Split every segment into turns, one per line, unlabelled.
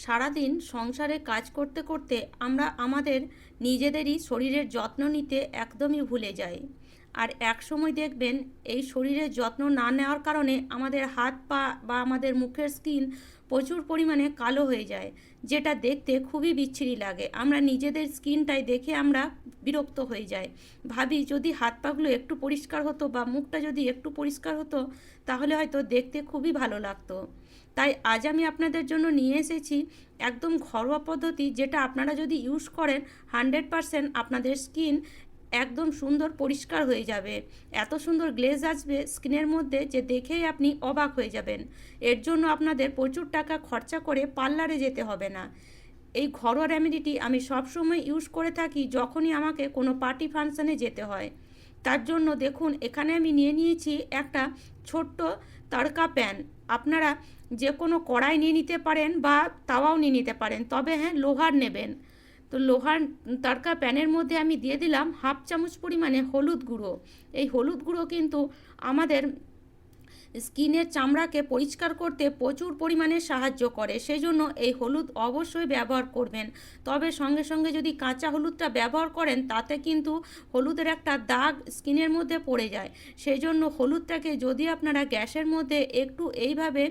সারাদিন সংসারে কাজ করতে করতে আমরা আমাদের নিজেদেরই শরীরের যত্ন নিতে একদমই ভুলে যাই। আর এক সময় দেখবেন এই শরীরের যত্ন না নেওয়ার কারণে আমাদের হাত পা বা আমাদের মুখের স্কিন প্রচুর পরিমাণে কালো হয়ে যায়, যেটা দেখতে খুবই বিচ্ছিরি লাগে। আমরা নিজেদের স্কিনটাই দেখে আমরা বিরক্ত হয়ে যাই, ভাবি যদি হাত পাগুলো একটু পরিষ্কার হতো বা মুখটা যদি একটু পরিষ্কার হতো তাহলে হয়তো দেখতে খুবই ভালো লাগতো। তাই আজ আমি আপনাদের জন্য নিয়ে এসেছি একদম ঘরোয়া পদ্ধতি, যেটা আপনারা যদি ইউজ করেন 100% আপনাদের স্কিন একদম সুন্দর পরিষ্কার হয়ে যাবে। এত সুন্দর গ্লেজ আসবে স্কিনের মধ্যে যে দেখেই আপনি অবাক হয়ে যাবেন। এর জন্য আপনাদের প্রচুর টাকা খরচা করে পার্লারে যেতে হবে না। এই ঘরোয়া রেমেডিটি আমি সবসময় ইউজ করে থাকি যখনই আমাকে কোনো পার্টি ফাংশানে যেতে হয়। তার জন্য দেখুন এখানে আমি নিয়ে নিয়েছি একটা ছোট্ট তড়কা প্যান। আপনারা যে কোনো কড়াই নিয়ে নিতে পারেন বা তাওয়াও নিয়ে নিতে পারেন, তবে হ্যাঁ লোহার নেবেন। তো লোহার তড়কা প্যানের মধ্যে আমি দিয়ে দিলাম 1/2 চামচ পরিমাণে হলুদ গুঁড়ো। এই হলুদ গুঁড়ো কিন্তু আমাদের স্কিনের চামড়াকে পরিষ্কার করতে প্রচুর পরিমাণে সাহায্য করে, সেই জন্য এই হলুদ অবশ্যই ব্যবহার করবেন। তবে সঙ্গে সঙ্গে যদি কাঁচা হলুদটা ব্যবহার করেন তাতে কিন্তু হলুদের একটা দাগ স্কিনের মধ্যে পড়ে যায়। সেই জন্য হলুদটাকে যদি আপনারা গ্যাসের মধ্যে একটু এইভাবে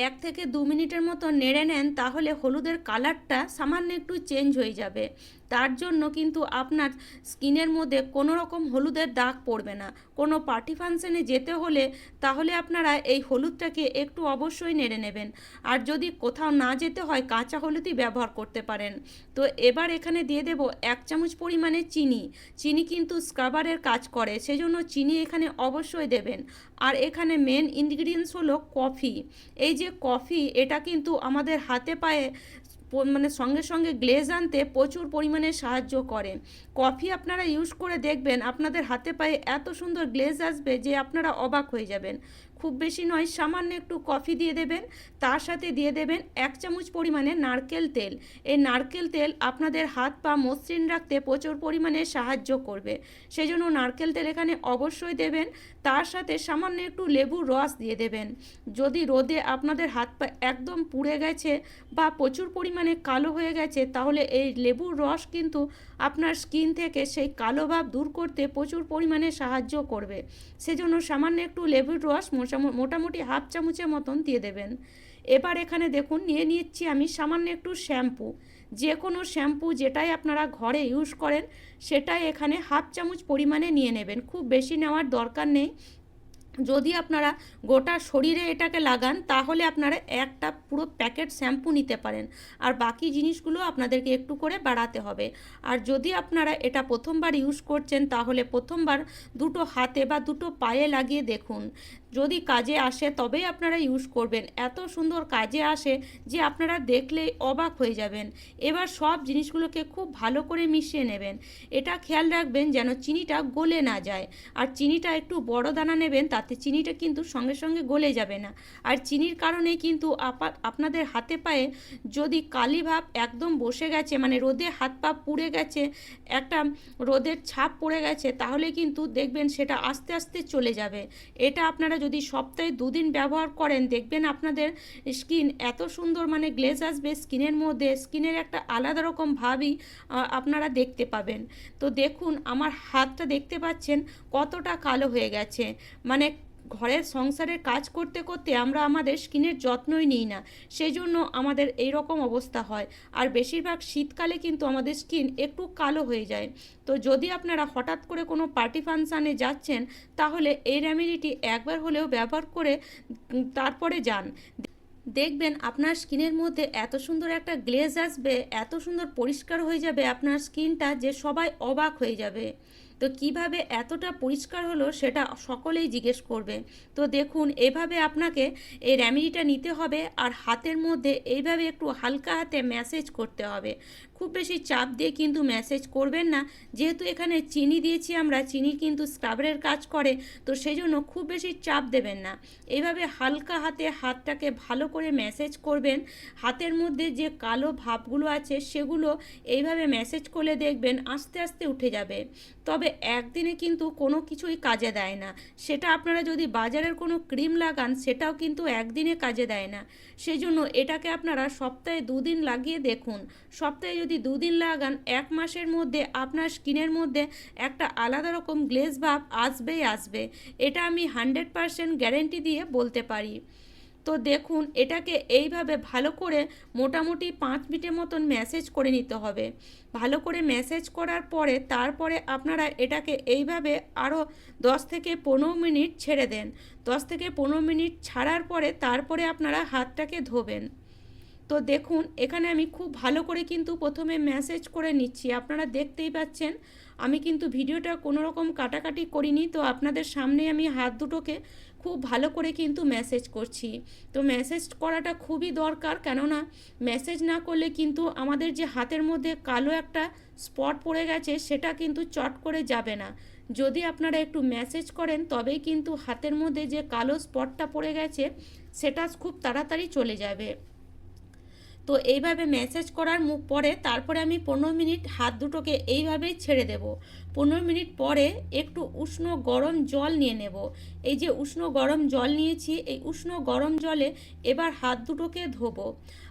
1 থেকে 2 মিনিটের মতো নেড়ে নেন তাহলে হলুদের কালারটা সামান্য একটু চেঞ্জ হয়ে যাবে। তার জন্য কিন্তু আপনার স্কিনের মধ্যে কোনো রকম হলুদের দাগ পড়বে না। কোনো পার্টি ফাংশনে যেতে হলে তাহলে আপনারা এই হলুদটাকে একটু অবশ্যই নেড়ে নেবেন। আর যদি কোথাও না যেতে হয় কাঁচা হলুদই ব্যবহার করতে পারেন। তো এবার এখানে দিয়ে দেব 1 চামচ পরিমাণে চিনি। চিনি কিন্তু স্ক্রাবারের কাজ করে, সেজন্য চিনি এখানে অবশ্যই দেবেন। আর এখানে মেন ইনগ্রিডিয়েন্টস হলো কফি। এই যে কফি, এটা কিন্তু আমাদের হাতে পায়ে মানে সঙ্গে সঙ্গে গ্লেজ আনতে প্রচুর পরিমাণে সাহায্য করে। কফি আপনারা ইউজ করে দেখবেন আপনাদের হাতে পায়ে এত সুন্দর গ্লেজ আসবে যে আপনারা অবাক হয়ে যাবেন। খুব বেশি নয়, সামান্য একটু কফি দিয়ে দেবেন। তার সাথে দিয়ে দেবেন 1 চামচ পরিমাণে নারকেল তেল। এই নারকেল তেল আপনাদের হাত পা মসৃণ রাখতে প্রচুর পরিমাণে সাহায্য করবে, সেই জন্য নারকেল তেল এখানে অবশ্যই দেবেন। তার সাথে সামান্য একটু লেবুর রস দিয়ে দেবেন। যদি রোদে আপনাদের হাত পা একদম পুড়ে গেছে বা প্রচুর পরিমাণে কালো হয়ে গেছে তাহলে এই লেবুর রস কিন্তু আপনার স্কিন থেকে সেই কালো ভাব দূর করতে প্রচুর পরিমাণে সাহায্য করবে। সেজন্য সামান্য একটু লেবুর রস মোটামুটি 1/2 চামচের মতন দিয়ে দেবেন। এবার এখানে দেখুন নিয়ে নিচ্ছি আমি সামান্য একটু শ্যাম্পু। যে কোনো শ্যাম্পু যেটাই আপনারা ঘরে ইউজ করেন সেটাই এখানে 1/2 চামচ পরিমাণে নিয়ে নেবেন, খুব বেশি নেওয়ার দরকার নেই। যদি আপনারা গোটা শরীরে এটাকে লাগান তাহলে আপনারা একটা পুরো প্যাকেট শ্যাম্পু নিতে পারেন, আর বাকি জিনিসগুলো আপনাদেরকে একটু করে বাড়াতে হবে। আর যদি আপনারা এটা প্রথমবার ইউজ করছেন তাহলে প্রথমবার দুটো হাতে বা দুটো পায়ে লাগিয়ে দেখুন, যদি কাজে আসে তবেই আপনারা ইউজ করবেন। এত সুন্দর কাজে আসে যে আপনারা দেখলেই অবাক হয়ে যাবেন। এবার সব জিনিসগুলোকে খুব ভালো করে মিশিয়ে নেবেন। এটা খেয়াল রাখবেন যেন চিনিটা গলে না যায়। আর চিনিটা একটু বড় দানা নেবেন, তাতে চিনিটা কিন্তু সঙ্গে সঙ্গে গলে যাবে না। আর চিনির কারণে কিন্তু আপনাদের হাতে পায়ে যদি কালি ভাব একদম বসে গেছে, মানে রোদে হাত পা পুড়ে গেছে, একটা রোদের ছাপ পড়ে গেছে, তাহলে কিন্তু দেখবেন সেটা আস্তে আস্তে চলে যাবে। এটা আপনারা যদি সপ্তাহে 2 দিন ব্যবহার করেন দেখবেন আপনাদের স্কিন এত সুন্দর মানে গ্লেজ আসবে স্কিনের মধ্যে, স্কিনের একটা আলাদা রকম ভাবই আপনারা দেখতে পাবেন। তো দেখুন আমার হাতটা দেখতে পাচ্ছেন কতটা কালো হয়ে গেছে। মানে ঘরের সংসারের কাজ করতে করতে আমরা আমাদের স্কিনের যত্নই নিই না, সেই জন্য আমাদের এই রকম অবস্থা হয়। আর বেশিরভাগ শীতকালে কিন্তু আমাদের স্কিন একটু কালো হয়ে যায়। তো যদি আপনারা হঠাৎ করে কোনো পার্টি ফাংশানে যাচ্ছেন তাহলে এই রেমেডিটি একবার হলেও ব্যবহার করে তারপরে যান। দেখবেন আপনার স্কিনের মধ্যে এত সুন্দর একটা গ্লেজ আসবে, এত সুন্দর পরিষ্কার হয়ে যাবে আপনার স্কিনটা যে সবাই অবাক হয়ে যাবে। তো কিভাবে এতটা পরিষ্কার হলো সেটা সকলেই জিজ্ঞেস করবে। তো দেখুন এভাবে আপনাকে এই রেমেডিটা নিতে হবে আর হাতের মধ্যে এইভাবে একটু হালকা হাতে ম্যাসেজ করতে হবে। খুব বেশি চাপ দিয়ে কিন্তু ম্যাসেজ করবেন না, যেহেতু এখানে চিনি দিয়েছি আমরা, চিনি কিন্তু স্ক্রাবারের কাজ করে, তো সেই জন্য খুব বেশি চাপ দেবেন না। এইভাবে হালকা হাতে হাতটাকে ভালো করে ম্যাসেজ করবেন। হাতের মধ্যে যে কালো ভাবগুলো আছে সেগুলো এইভাবে ম্যাসেজ করলে দেখবেন আস্তে আস্তে উঠে যাবে। তবে একদিনে কিন্তু কোনো কিছুই কাজে দেয় না। সেটা আপনারা যদি বাজারের কোনো ক্রিম লাগান সেটাও কিন্তু একদিনে কাজে দেয় না। সেই জন্য এটাকে আপনারা সপ্তাহে 2 দিন লাগিয়ে দেখুন। সপ্তাহে যদি 2 দিন লাগান, 1 মাসের মধ্যে আপনার স্কিনের মধ্যে একটা আলাদা রকম গ্লেজ ভাব আসবেই আসবে। এটা আমি 100% গ্যারেন্টি দিয়ে বলতে পারি। তো দেখুন, এটাকে এইভাবে ভালো করে মোটামুটি 5 মিনিটের মতন ম্যাসেজ করে নিতে হবে। ভালো করে ম্যাসেজ করার পরে তারপরে আপনারা এটাকে এইভাবে আরও 10 থেকে 15 মিনিট ছেড়ে দেন। 10 থেকে 15 মিনিট ছাড়ার পরে তারপরে আপনারা হাতটাকে ধোবেন। তো দেখুন, এখানে আমি খুব ভালো করে কিন্তু প্রথমে ম্যাসেজ করে নিচ্ছি। আপনারা দেখতেই পাচ্ছেন আমি কিন্তু ভিডিওটা কোনো রকম কাটাকাটি করিনি, তো আপনাদের সামনে আমি হাত দুটোকে খুব ভালো করে কিন্তু ম্যাসেজ করছি। তো ম্যাসেজ করাটা খুবই দরকার, কেননা ম্যাসেজ না করলে কিন্তু আমাদের যে হাতের মধ্যে কালো একটা স্পট পড়ে গেছে সেটা কিন্তু চট করে যাবে না। যদি আপনারা একটু ম্যাসেজ করেন তবেই কিন্তু হাতের মধ্যে যে কালো স্পটটা পড়ে গেছে সেটা খুব তাড়াতাড়ি চলে যাবে। তো এইভাবে ম্যাসেজ করার পরে তারপরে আমি 15 মিনিট হাত দুটোকে এইভাবেই ছেড়ে দেব। 15 মিনিট পরে একটু উষ্ণ গরম জল নিয়ে নেব। এই যে উষ্ণ গরম জল নিয়েছি, এই উষ্ণ গরম জলে এবার হাত দুটোকে ধোবো।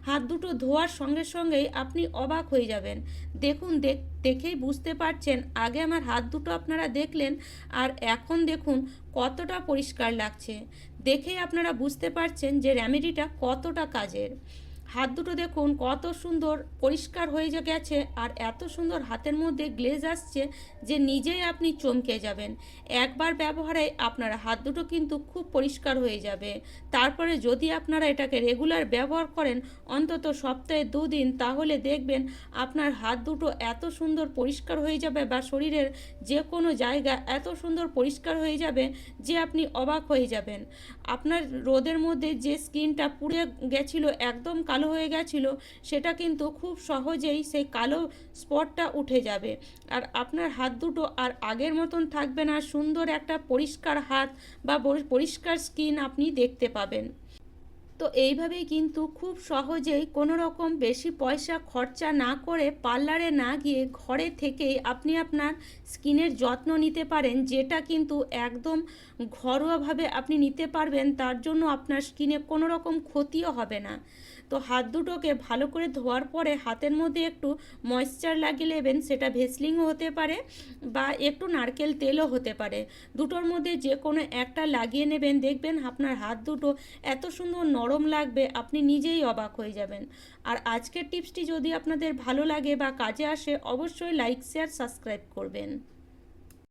হাত দুটো ধোয়ার সঙ্গে সঙ্গেই আপনি অবাক হয়ে যাবেন। দেখুন, দেখেই বুঝতে পারছেন, আগে আমার হাত দুটো আপনারা দেখলেন আর এখন দেখুন কতটা পরিষ্কার লাগছে। দেখেই আপনারা বুঝতে পারছেন যে রেমেডিটা কতটা কাজের। হাত দুটো দেখুন কত সুন্দর পরিষ্কার হয়ে গেছে, আর এত সুন্দর হাতের মধ্যে গ্লেজ আসছে যে নিজেই আপনি চমকে যাবেন। একবার ব্যবহারে আপনার হাত দুটো কিন্তু খুব পরিষ্কার হয়ে যাবে। তারপরে যদি আপনারা এটাকে রেগুলার ব্যবহার করেন অন্তত সপ্তাহে 2 দিন, তাহলে দেখবেন আপনার হাত দুটো এত সুন্দর পরিষ্কার হয়ে যাবে, বা শরীরের যে কোনো জায়গা এত সুন্দর পরিষ্কার হয়ে যাবে যে আপনি অবাক হয়ে যাবেন। আপনার রোদের মধ্যে যে স্কিনটা পুড়ে গেছিলো, একদম কালো হয়ে গেছিলো, সেটা কিন্তু খুব সহজেই সেই কালো স্পটটা উঠে যাবে। আর আপনার হাত দুটো আর আগের মতন থাকবে না, সুন্দর একটা পরিষ্কার হাত বা পরিষ্কার স্কিন আপনি দেখতে পাবেন। তো এইভাবেই কিন্তু খুব সহজেই কোনো রকম বেশি পয়সা খরচা না করে, পার্লারে না গিয়ে ঘরে থেকেই আপনি আপনার স্কিনের যত্ন নিতে পারেন, যেটা কিন্তু একদম ঘরোয়াভাবে আপনি নিতে পারবেন। তার জন্য আপনার স্কিনে কোনো রকম ক্ষতিও হবে না। তো হাত দুটোকে ভালো করে ধোয়ার পরে হাতের মধ্যে একটু ময়েশ্চার লাগিয়ে নেবেন, সেটা ভেসলিনও হতে পারে বা একটু নারকেল তেলও হতে পারে। দুটোর মধ্যে যে কোনো একটা লাগিয়ে নেবেন, দেখবেন আপনার হাত দুটো এত সুন্দর নরম লাগবে, আপনি নিজেই অবাক হয়ে যাবেন। আর আজকের টিপসটি যদি আপনাদের ভালো লাগে বা কাজে আসে, অবশ্যই লাইক, শেয়ার, সাবস্ক্রাইব করবেন।